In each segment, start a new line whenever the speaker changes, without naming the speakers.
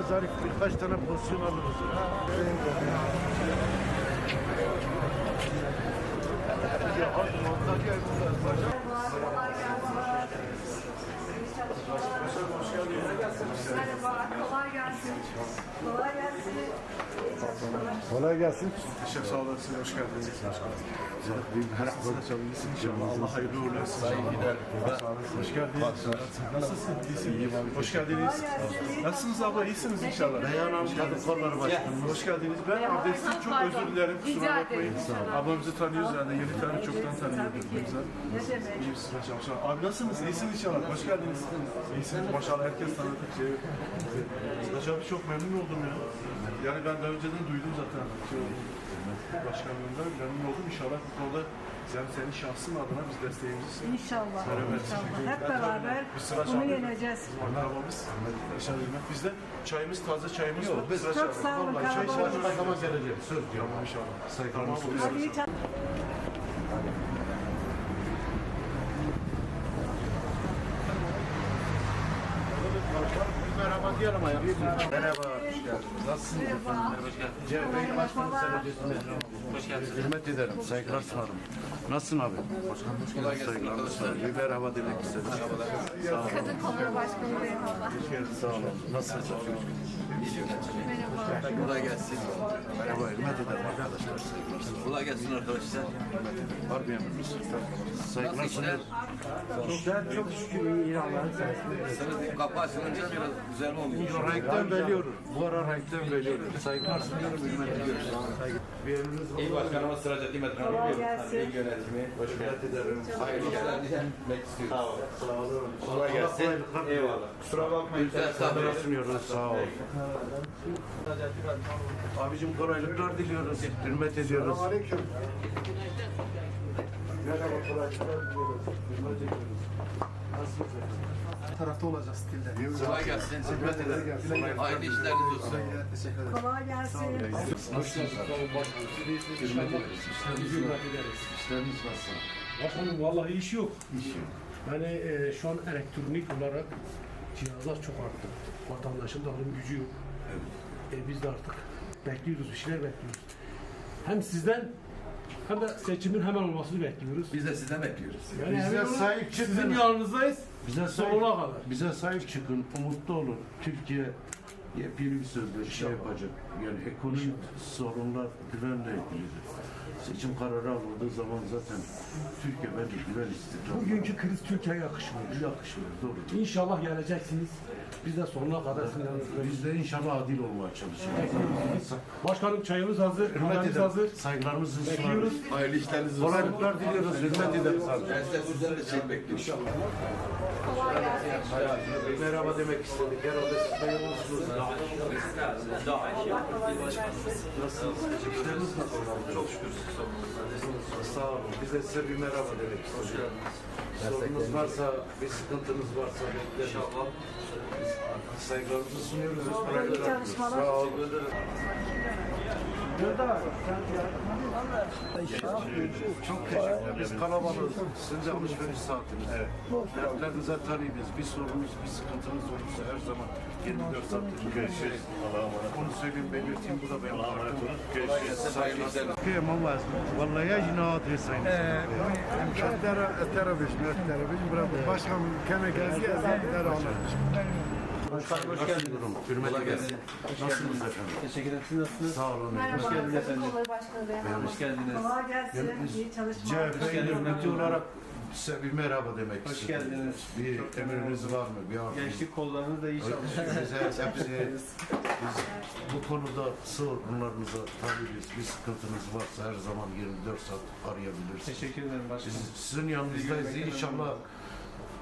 zarif birkaç tane pozisyon alırız.
Merhaba, kolay gelsin. Kolay gelsin.
Kolay gelsin.
Teşekkür sağ olasın, hoş geldiniz. Allah hayırlı uğurlu olsun. Hoş geldiniz. Nasılsın? İyisin. İyiyim abi. Hoş geldiniz. Nasılsınız abla? İyisiniz inşallah.
Reyhan Hanım Kadın Kolları Başkanı.
Hoş geldiniz. Ben abdestsiz çok özür dilerim. Kusura bakmayın. Ablamızı tanıyoruz yani. 7 tane çoktan tanıyorduk. Güzel. İyi misiniz maşallah. Abi nasılsınız? İyisiniz inşallah. Hoş geldiniz. İyisiniz maşallah. Herkes tanıdık. Hocam çok memnun oldum ya. Yani ben daha önceden duydum zaten. Başkanlığında memnun oldum. İnşallah bu konuda yani senin şahsın adına biz desteğimizi
İnşallah.
Evet.
İnşallah. Hep beraber
Bir sıra
bunu
çaldık.
yeneceğiz.
Arabamız. Bizde çayımız, taze çayımız var.
Biz
Sıra
Çok
çaldık.
sağ olun.
Vallahi çay
kalabalık.
içelim.
Takama geleceğim. Söz diyorum.
Tamam inşallah.
Saygılarımı
Tamam,
sunuyorum.
Hadi iyi çalış-
Merhaba diyelim ayağım. Merhaba. Hoş geldiniz. Nasılsınız efendim? Hoş geldiniz. CHP Başkanı Hoş geldiniz. Hürmet ederim. Saygılar sunarım. Nasılsın abi? Başkanım hoş geldiniz. Saygılar sunarım. Bir merhaba demek istedim. Merhabalar.
Kadın Kolları Başkanı Reyhan'la.
Sağ olun. Nasılsınız?
Merhaba.
Kolay gelsin.
Merhaba. Hürmet ederim arkadaşlar.
Kolay gelsin arkadaşlar.
Var mı emriniz? Saygılar
Nasıl işler?
sunarım.
İşler çok şükür iyi Allah'ın sayesinde.
Sana kapı açılınca biraz güzel olmuyor.
Renkten veriyoruz. Bu ara renkten veriyoruz. Saygılar sunuyorum. Hürmet ediyorum. Bir emriniz var.
İyi başkanıma sıracı Timet Hanım.
Kolay gelsin.
İyi yönetimi.
Hürmet ederim.
Hayırlı işler dilemek istiyoruz. Sağ olun.
Sağ olun.
Kolay gelsin. Eyvallah. Kusura bakmayın.
Saygılar sunuyoruz. Sağ ol. Abicim kolaylıklar diliyoruz. Hürmet ediyoruz. Merhaba, kolaylıklar diliyoruz. Hürmet ediyoruz. Nasılsınız efendim?
Tarafta olacağız stilde.
Kolay gelsin. Hizmet ederim. Hayırlı işleriniz olsun.
Teşekkür ederim.
Kolay gelsin.
Nasılsınız efendim? Hürmet ederiz. İşleriniz nasıl?
Başkanım vallahi iş yok.
İş yok.
Yani şu an elektronik olarak cihazlar çok arttı. Vatandaşın da alım gücü yok. Biz de artık bekliyoruz, bir şeyler bekliyoruz. Hem sizden hem de seçimin hemen olmasını bekliyoruz.
Biz de sizden bekliyoruz.
Yani
Bize
emin olun,
sahip çıkın.
sizin yanınızdayız.
Bize
Sonuna kadar.
Bize sahip çıkın, umutlu olun. Türkiye yepyeni bir sözleşme yapacak. Yani ekonomik sorunlar güvenle ilgilidir. Seçim kararı alındığı zaman zaten Türkiye bence güven istikrarı.
Bugünkü kriz Türkiye'ye yakışmıyor.
Yakışmıyor, doğru.
İnşallah geleceksiniz. Biz de sonuna kadar sizin yanınızdayız.
Biz de inşallah adil olmaya çalışacağız.
Başkanım çayımız hazır,
Hürmet
kahvemiz
ederim.
hazır.
Saygılarımızı
Bekliyoruz.
sunarız.
Hayırlı işleriniz olsun.
Kolaylıklar diliyoruz. Hürmet ederiz abi.
Ben size sizden de şey bekliyorum.
Kolay gelsin.
Merhaba demek istedik. Herhalde siz de yolunuzsunuz. Nasılsınız? İşleriniz nasıl? Çok şükür. Sağ olun. Biz de size bir merhaba demek istedik. Sorunuz varsa, bir sıkıntınız varsa bekleriz. İnşallah. Saygılarımızı sunuyoruz.
İyi çalışmalar.
Sağ olun. Çok teşekkür ederim. Biz kalabalığız. Sizin de alışveriş saatiniz. Evet. Dertlerinize tanıyız. Bir sorunuz, bir sıkıntınız olursa her zaman 24 saat görüşürüz. Onu söyleyeyim, belirteyim. Bu da benim kartım. Görüşürüz.
Hayırlı işler.
Kıyamam var. Vallahi ya jinaat resayın.
Başkanım keme geldi ya zaten alırmış.
Hoş geldiniz. Hürmet
Kolay
ederim.
gelsin.
Nasılsınız efendim?
Teşekkür ederim. Siz nasılsınız?
Sağ olun.
Merhaba. Kadın Kolları Başkanı Reyhan'la.
Hoş geldiniz.
Kolay gelsin. İyi çalışmalar.
CHP hürmeti olarak size bir merhaba demek
Hoş
istedim.
geldiniz.
Bir emriniz var mı? Bir arzunuz?
Gençlik kollarınız da iyi çalışıyor.
Biz bu konuda sorunlarınıza tabiiz. Bir sıkıntınız varsa her zaman 24 saat arayabilirsiniz.
Teşekkür ederim başkanım.
Biz sizin yanınızdayız. İnşallah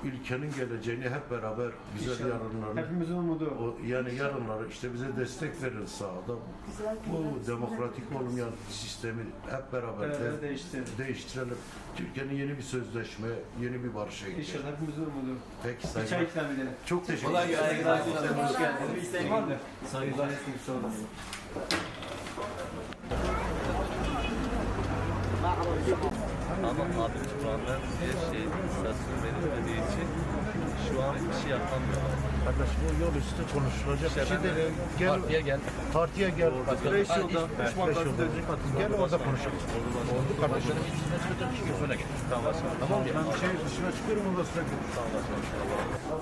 ülkenin geleceğini hep beraber güzel yarınlarını
Hepimizin umudu.
yani yarınları işte bize destek verin sahada. Bu demokratik olmayan sistemi hep beraber
Beraber
değiştirelim. Türkiye'nin yeni bir sözleşme, yeni bir barışa gidecek.
İnşallah hepimizin umudu.
Peki
Bir çay
saygılar.
ikram edelim.
Çok teşekkür
Kolay
ederim.
gelsin.
Hoş geldiniz. İsteğin var mı? Saygılar. Sağ olun.
Ama abi şu anda bir şey istasyon verilmediği için şu an bir şey yapamıyorum.
Kardeşim bu yol üstü konuşulacak bir şey değil. Gel, partiye gel. Reis yolda. Gel orada konuşalım. Oldu kardeşim. Tamam ben şey dışına çıkıyorum ondan sonra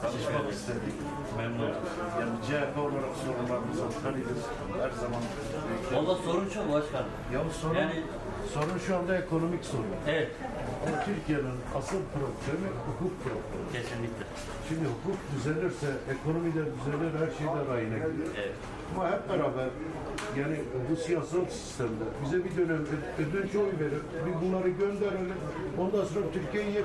çalışmak istedik. Memnun oldum. Yani CHP olarak sorunlarımızı tanıyoruz. Her zaman.
Valla sorun çok başkanım.
Ya sorun,
Yani-
sorun şu anda ekonomik sorun.
Evet,
Ama Türkiye'nin asıl problemi hukuk problemi.
kesinlikle.
Şimdi hukuk düzelirse, ekonomi de düzelir, her şey de rayına girer.
Evet.
Ama hep beraber yani bu siyasal sistemde bize bir dönem ödünç oy verir, bir bunları gönderelim. Ondan sonra Türkiye'yi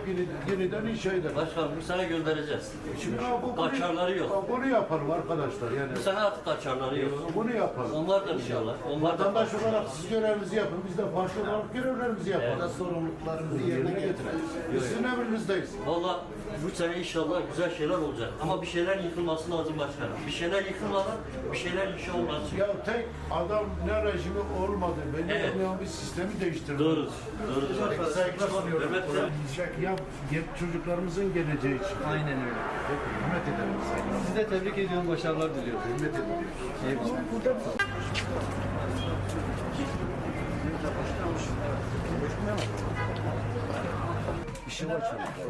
yeniden inşa edelim.
Başkanım bu sene göndereceğiz.
Şimdi
Kaçarları yok.
Bunu yapalım arkadaşlar yani.
Bu sene artık kaçarları yok.
Bunu yapalım.
Onlar da inşallah. Onlar da
Vatandaş olarak siz görevinizi yapın, biz de parti olarak görevlerimizi yapalım. Sorumluluklarımızı yerine getirelim. Biz sizin emrinizdeyiz.
Valla bu sene inşallah güzel şeyler olacak. Ama bir şeyler yıkılması lazım başkanım. Bir şeyler yıkılmadan bir şeyler inşa olmaz.
Ya tek adam ne rejimi olmadı. Benim
Evet.
bir sistemi değiştirdi.
Doğru. Doğru.
Saygılar sunuyorum.
Evet,
Ya çocuklarımızın geleceği için.
Aynen öyle.
Hürmet ederim. Saygılar.
Sizi de tebrik ediyorum, başarılar diliyorum.
Hürmet ederim.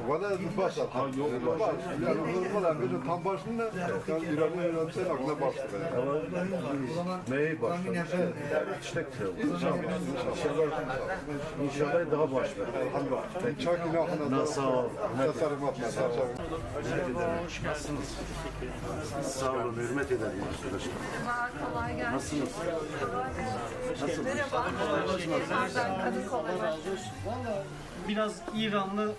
Valla başlar. Yok başlar. Yani valla böyle tam başında yani İran'ın sen aklına başlar.
Neyi başladı? İşte İnşallah daha başlar.
Çok inanın.
Nasıl ol?
Tasarrumat nasıl?
Hoş geldiniz.
Sağ olun, hürmet ederim arkadaşlar.
Kolay gelsin.
Nasılsınız?
Merhaba. Ben Kadıköy'den.
Valla biraz İranlı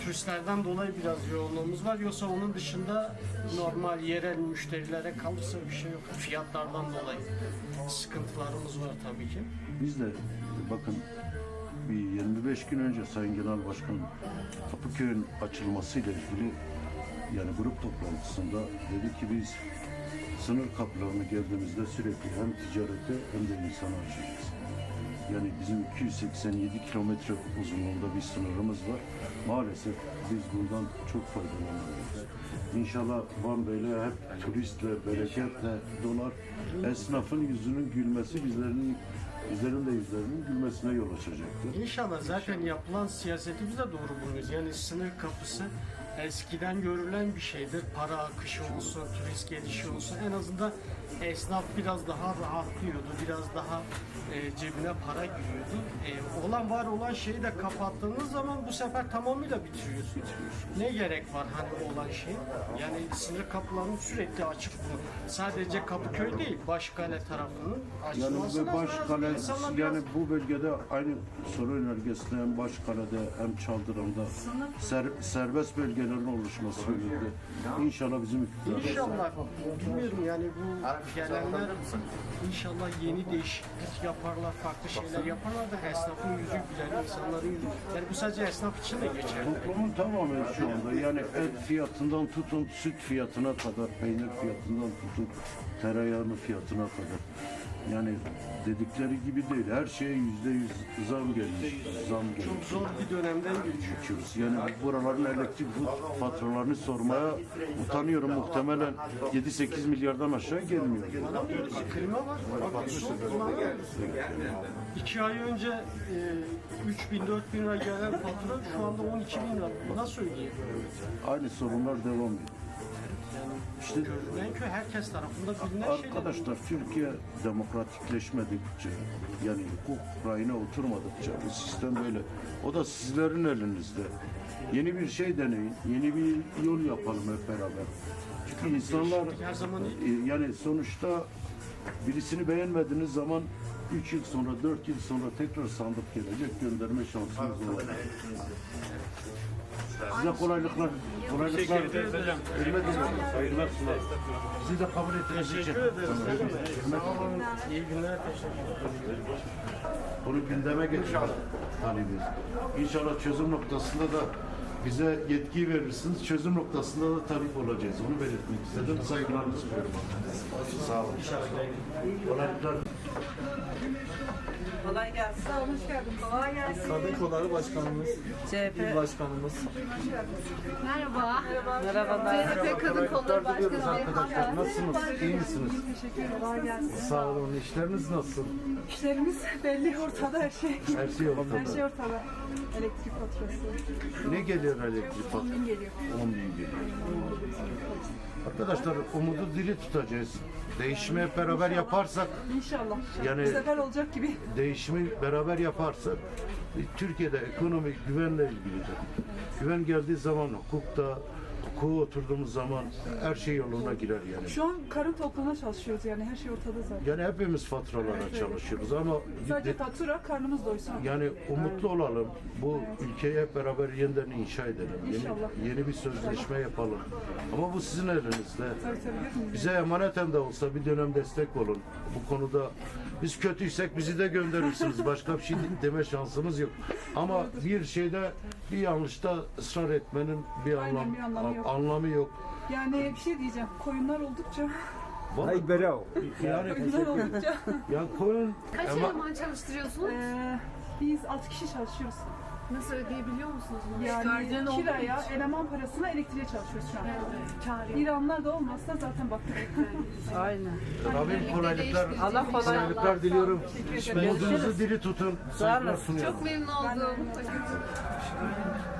turistlerden dolayı biraz yoğunluğumuz var. Yoksa onun dışında normal yerel müşterilere kalırsa bir şey yok. Fiyatlardan dolayı sıkıntılarımız var tabii ki.
Biz de bakın bir 25 gün önce Sayın Genel Başkan Kapıköy'ün açılmasıyla ilgili yani grup toplantısında dedi ki biz sınır kapılarına geldiğimizde sürekli hem ticarete hem de insan harcıyoruz. Yani bizim 287 kilometre uzunluğunda bir sınırımız var. Maalesef biz bundan çok faydalanıyoruz. İnşallah Van Bey'le hep turistle, bereketle dolar. Esnafın yüzünün gülmesi bizlerin de yüzlerinin gülmesine yol açacaktır.
İnşallah zaten yapılan siyaseti biz de doğru buluyoruz. Yani sınır kapısı eskiden görülen bir şeydir. Para akışı olsun, turist gelişi olsun. En azından esnaf biraz daha rahatlıyordu. Biraz daha cebine para giriyordu. Var olan şeyi de kapattığınız zaman bu sefer tamamıyla bitiriyorsunuz. Ne gerek var hani olan şey? Yani sınır kapılarının sürekli açık bu. Sadece Kapıköy değil, Başkale tarafının
Yani
açılması
bu
lazım.
Başkale,
İnsanlar
yani
biraz-
bu bölgede aynı soru önergesinde hem Başkale'de hem Çaldıran'da serbest bölgelerin oluşması yönünde. İnşallah bizim iktidarımız.
İnşallah bilmiyorum yani bu gelenler inşallah yeni değişiklik yaparlar, farklı şeyler yaparlar da esnafın yüzü güler, insanların yüzü. Yani bu sadece esnaf için de geçerli.
Toplumun tamamı şu anda yani et fiyatından tutun süt fiyatına kadar, peynir fiyatından tutun tereyağının fiyatına kadar. Yani dedikleri gibi değil. Her şeye %100 zam gelmiş. Zam gelmiş.
Çok zor bir dönemden geçiyoruz.
Yani buraların elektrik faturalarını sormaya utanıyorum. Muhtemelen 7-8 milyardan aşağı gelmiyor.
Klima var. Bak, son klima var. 2 ay önce 3.000-4.000 lira gelen fatura şu anda 12.000 lira. Nasıl ödeyeyim?
Aynı sorunlar devam ediyor. İşte
Görünen köy herkes tarafında bilinen şeyler.
arkadaşlar Türkiye demokratikleşmedikçe yani hukuk rayına oturmadıkça bu sistem böyle. O da sizlerin elinizde. Yeni bir şey deneyin. Yeni bir yol yapalım hep beraber. Çünkü insanlar
Her zaman iyi.
yani sonuçta birisini beğenmediğiniz zaman 3 yıl sonra, 4 yıl sonra tekrar sandık gelecek, gönderme şansınız olacak. Size kolaylıklar. Kolaylıklar. Hürmet ederim. Saygılar sunar. Bizi de kabul ettiğiniz için.
Teşekkür ederiz. İyi günler. Teşekkür ederim.
Bunu gündeme getirelim. İnşallah çözüm noktasında da bize yetki verirsiniz. Çözüm noktasında da talip olacağız. Onu belirtmek istedim. Saygılarımı sunuyorum. Sağ olun. Kolaylıklar.
Kolay gelsin. Sağ olun, hoş geldin. Kolay gelsin.
Kadın Kolları Başkanımız,
CHP.
İl Başkanımız.
Merhaba.
Merhabalar.
CHP Kadın Kolları Başkanı
Arkadaşlar nasılsınız? İyi misiniz?
Teşekkür ederim. Kolay gelsin.
Sağ olun. İşleriniz nasıl?
İşlerimiz belli ortada her şey.
Her şey ortada.
Her şey ortada. Elektrik faturası.
Ne geliyor elektrik faturası?
10.000 geliyor.
10.000 geliyor. Arkadaşlar umudu diri tutacağız. Değişimi hep beraber yaparsak,
İnşallah.
Yani-
Bu sefer olacak gibi.
değişimi beraber yaparsak Türkiye'de ekonomi güvenle ilgilidir. Güven geldiği zaman hukukta, hukuka oturduğumuz zaman her şey yoluna girer yani.
Şu an karın toplamaya çalışıyoruz yani her şey ortada zaten.
Yani hepimiz faturalara çalışıyoruz ama
Sadece fatura karnımız doysun.
yani umutlu olalım. Bu ülkeyi hep beraber yeniden inşa edelim.
İnşallah.
Yeni bir sözleşme yapalım. Ama bu sizin elinizde.
Tabii tabii.
Bize emaneten de olsa bir dönem destek olun. Bu konuda biz kötüysek bizi de gönderirsiniz. Başka bir şey deme şansımız yok. Ama bir şeyde, bir yanlışta ısrar etmenin bir
Aynen, bir anlamı yok.
anlamı yok.
Yani bir şey diyeceğim. Koyunlar oldukça,
Yani
koyunlar oldukça
yani koyun
Kaç
ama-
eleman çalıştırıyorsunuz? Biz 6 kişi çalışıyoruz.
Nasıl ödeyebiliyor musunuz bunu?
Yani
Çıkarcının olduğu
kiraya,
için.
eleman parasına, elektriğe çalışıyoruz şu an.
Kâr
İranlar da olmazsa zaten baktık.
Aynen.
Rabbim kolaylıklar,
Allah
kolaylıklar diliyorum.
Teşekkür ederim.
Umudunuzu diri tutun. Saygılar sunuyorum.
Çok memnun oldum.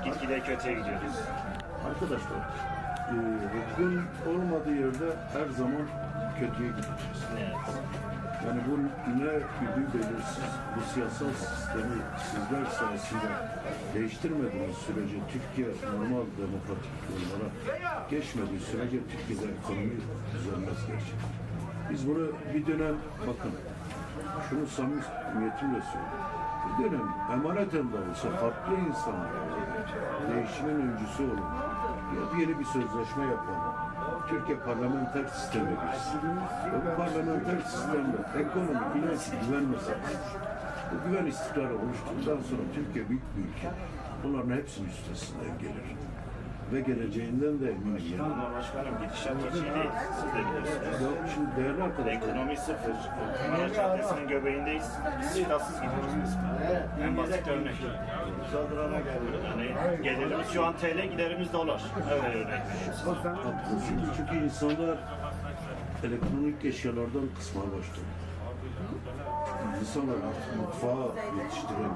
Gitgide kötüye gidiyoruz.
Arkadaşlar, hukukun olmadığı yerde her zaman kötüye gideceğiz. Yani bu ne güdü belirsiz, bu siyasal sistemi sizler sayesinde değiştirmediğiniz sürece Türkiye normal demokratik yollara geçmediği sürece Türkiye'de ekonomi düzelmez gerçekten. Biz bunu bir dönem bakın, şunu samimiyetimle söylüyorum. Bir dönem emaneten de olsa farklı insanlar değişimin öncüsü olun. Yeni bir sözleşme yapalım. Türkiye parlamenter sisteme geçsin. Ve bu parlamenter sistemde ekonomi, finans, güven meselesi. Bu güven istikrarı oluştuktan sonra Türkiye büyük bir ülke. Bunların hepsinin üstesinden gelir. Ve geleceğinden de eminim yani.
Ama başkanım gidişat hiç iyi değil. Siz de biliyorsunuz.
Ya şimdi değerli arkadaşlar,
Ekonomi sıfır. Kumara Caddesi'nin göbeğindeyiz. İstihdamsız gidiyoruz biz. En basit örnek. Yani gelirimiz şu an TL, giderimiz dolar. Öyle örnek.
çünkü insanlar elektronik eşyalardan kısmaya başladı. İnsanlar artık mutfağa yetiştiremiyor.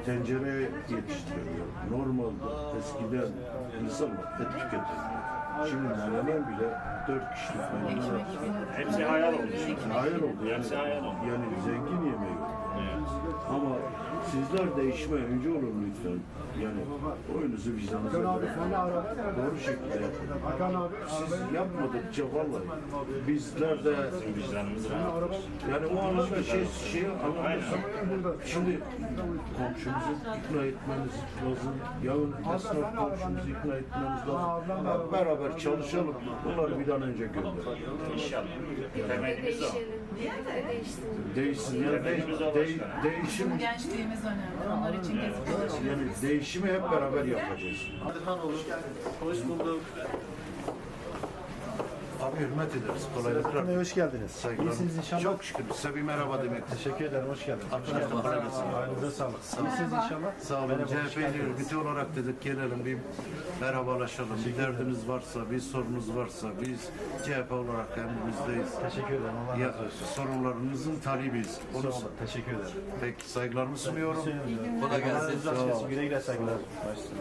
Tencere yetiştiremiyor. Normalde eskiden insanlar et tüketemiyor. Şimdi menemen bile 4 kişilik menemen.
Hepsi hayal oldu.
Hayal oldu yani.
Hepsi hayal oldu.
Yani zengin yemeği. Ama sizler değişime öncü olun lütfen. Yani oyunuzu vicdanınıza göre doğru şekilde yapın. Siz yapmadıkça vallahi bizler de
Vicdanımız rahat.
yani o anlamda şeyi anlamıyorsun. Şimdi komşumuzu ikna etmeniz lazım. Yarın esnaf komşumuzu ikna etmeniz lazım. Hep beraber çalışalım. Bunları bir an önce gönderelim.
İnşallah. Temelimiz o.
Değişsin. Yani değişim
Gençliğimiz önemli. Onlar için gezip dolaşıyoruz.
yani değişimi hep beraber yapacağız.
Hoş bulduk.
Abi hürmet ederiz. Kolaylıklar.
Hoş geldiniz.
Saygılar.
İyisiniz inşallah.
Çok şükür. Size bir merhaba demek.
Teşekkür ederim, hoş geldiniz.
Arkadaşlar kolay gelsin.
Halinize sağlık. İyisiniz inşallah.
Sağ olun. CHP örgütü olarak dedik gelelim bir merhabalaşalım. Bir derdiniz varsa, bir sorunuz varsa biz CHP olarak emrinizdeyiz.
Teşekkür ederim. Allah
Ya, sorunlarınızın talibiyiz. Onu
razı olsun. Teşekkür ederim.
peki saygılarımı sunuyorum.
Kolay gelsin.
Güle güle saygılar. Başüstüne.